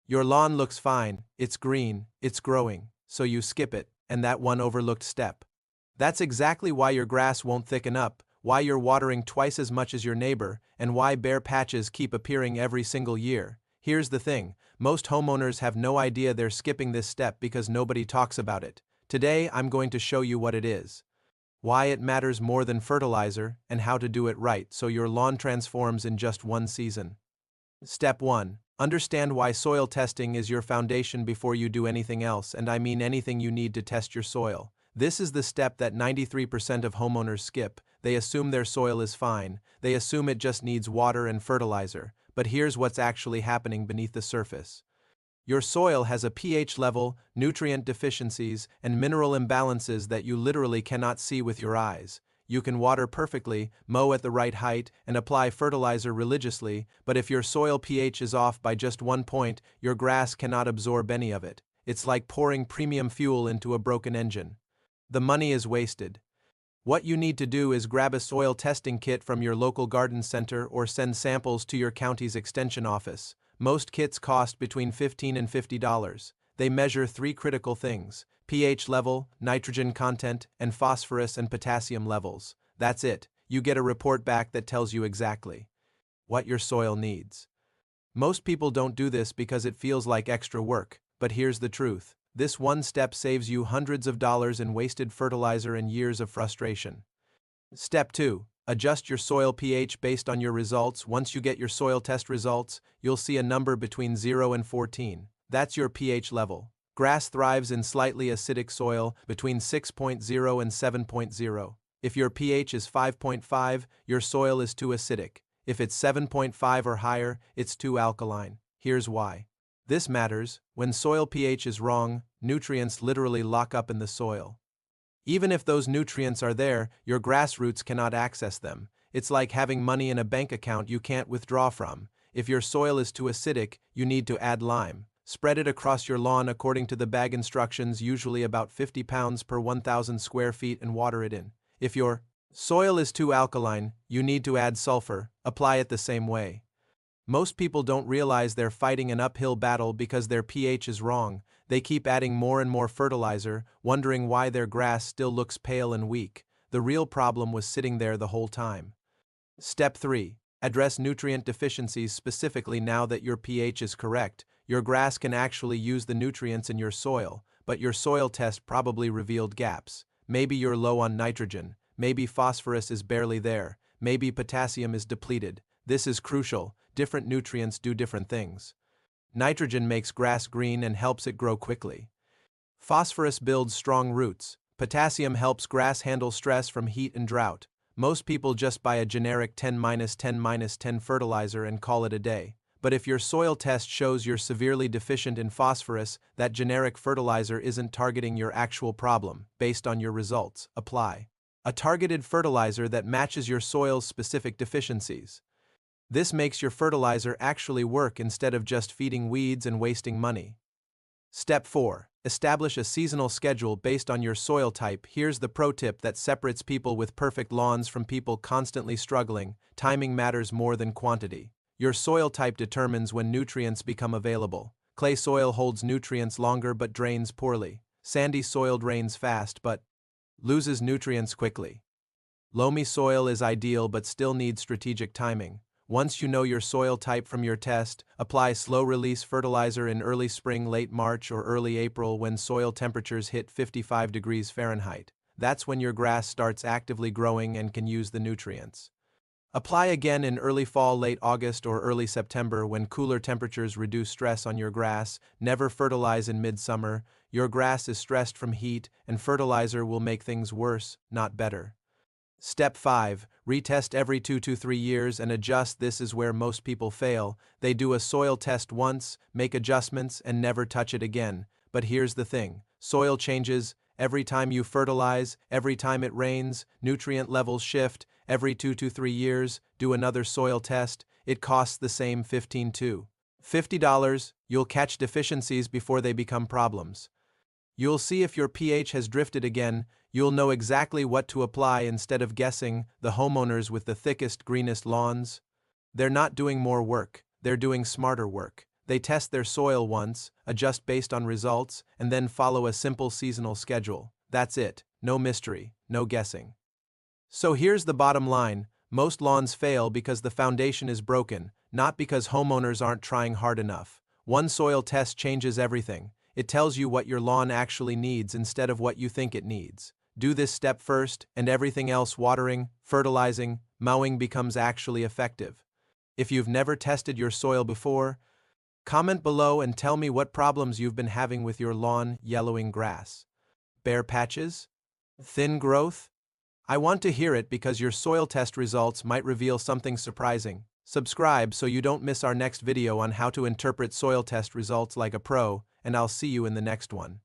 Your lawn looks fine, it's green, it's growing, so you skip it, and that one overlooked step. That's exactly why your grass won't thicken up, why you're watering twice as much as your neighbor, and why bare patches keep appearing every single year. Here's the thing, most homeowners have no idea they're skipping this step because nobody talks about it. Today, I'm going to show you what it is, why it matters more than fertilizer, and how to do it right so your lawn transforms in just one season. Step 1. Understand why soil testing is your foundation before you do anything else, and I mean anything you need to test your soil. This is the step that 93% of homeowners skip. They assume their soil is fine. They assume it just needs water and fertilizer. But here's what's actually happening beneath the surface. Your soil has a pH level, nutrient deficiencies, and mineral imbalances that you literally cannot see with your eyes. You can water perfectly, mow at the right height, and apply fertilizer religiously, but if your soil pH is off by just 1 point, your grass cannot absorb any of it. It's like pouring premium fuel into a broken engine. The money is wasted. What you need to do is grab a soil testing kit from your local garden center or send samples to your county's extension office. Most kits cost between $15 and $50. They measure 3 critical things: pH level, nitrogen content, and phosphorus and potassium levels. That's it. You get a report back that tells you exactly what your soil needs. Most people don't do this because it feels like extra work, but here's the truth. This one step saves you hundreds of dollars in wasted fertilizer and years of frustration. Step 2. Adjust your soil pH based on your results. Once you get your soil test results, you'll see a number between 0 and 14. That's your pH level. Grass thrives in slightly acidic soil between 6.0 and 7.0. If your pH is 5.5, your soil is too acidic. If it's 7.5 or higher, it's too alkaline. Here's why. This matters. When soil pH is wrong, nutrients literally lock up in the soil. Even if those nutrients are there, your grass roots cannot access them. It's like having money in a bank account you can't withdraw from. If your soil is too acidic, you need to add lime. Spread it across your lawn according to the bag instructions, usually about 50 pounds per 1,000 square feet, and water it in. If your soil is too alkaline, you need to add sulfur. Apply it the same way. Most people don't realize they're fighting an uphill battle because their pH is wrong. They keep adding more and more fertilizer, wondering why their grass still looks pale and weak. The real problem was sitting there the whole time. Step 3. Address nutrient deficiencies specifically. Now that your pH is correct, your grass can actually use the nutrients in your soil, but your soil test probably revealed gaps. Maybe you're low on nitrogen, maybe phosphorus is barely there, maybe potassium is depleted. This is crucial. Different nutrients do different things. Nitrogen makes grass green and helps it grow quickly. Phosphorus builds strong roots. Potassium helps grass handle stress from heat and drought. Most people just buy a generic 10-10-10 fertilizer and call it a day. But if your soil test shows you're severely deficient in phosphorus, that generic fertilizer isn't targeting your actual problem. Based on your results, apply a targeted fertilizer that matches your soil's specific deficiencies. This makes your fertilizer actually work instead of just feeding weeds and wasting money. Step 4. Establish a seasonal schedule based on your soil type. Here's the pro tip that separates people with perfect lawns from people constantly struggling. Timing matters more than quantity. Your soil type determines when nutrients become available. Clay soil holds nutrients longer but drains poorly. Sandy soil drains fast but loses nutrients quickly. Loamy soil is ideal but still needs strategic timing. Once you know your soil type from your test, apply slow-release fertilizer in early spring, late March, or early April when soil temperatures hit 55 degrees Fahrenheit. That's when your grass starts actively growing and can use the nutrients. Apply again in early fall, late August, or early September when cooler temperatures reduce stress on your grass. Never fertilize in midsummer. Your grass is stressed from heat, and fertilizer will make things worse, not better. Step 5. Retest every 2 to 3 years and adjust. This is where most people fail. They do a soil test once, make adjustments, and never touch it again. But here's the thing. Soil changes. Every time you fertilize, every time it rains, nutrient levels shift. Every 2 to 3 years, do another soil test. It costs the same $15 to $50. You'll catch deficiencies before they become problems. You'll see if your pH has drifted again. You'll know exactly what to apply instead of guessing. The homeowners with the thickest, greenest lawns, they're not doing more work, they're doing smarter work. They test their soil once, adjust based on results, and then follow a simple seasonal schedule. That's it. No mystery, no guessing. So here's the bottom line. Most lawns fail because the foundation is broken, not because homeowners aren't trying hard enough. One soil test changes everything. It tells you what your lawn actually needs instead of what you think it needs. Do this step first, and everything else, watering, fertilizing, mowing, becomes actually effective. If you've never tested your soil before, comment below and tell me what problems you've been having with your lawn. Yellowing grass, bare patches, thin growth? I want to hear it because your soil test results might reveal something surprising. Subscribe so you don't miss our next video on how to interpret soil test results like a pro, and I'll see you in the next one.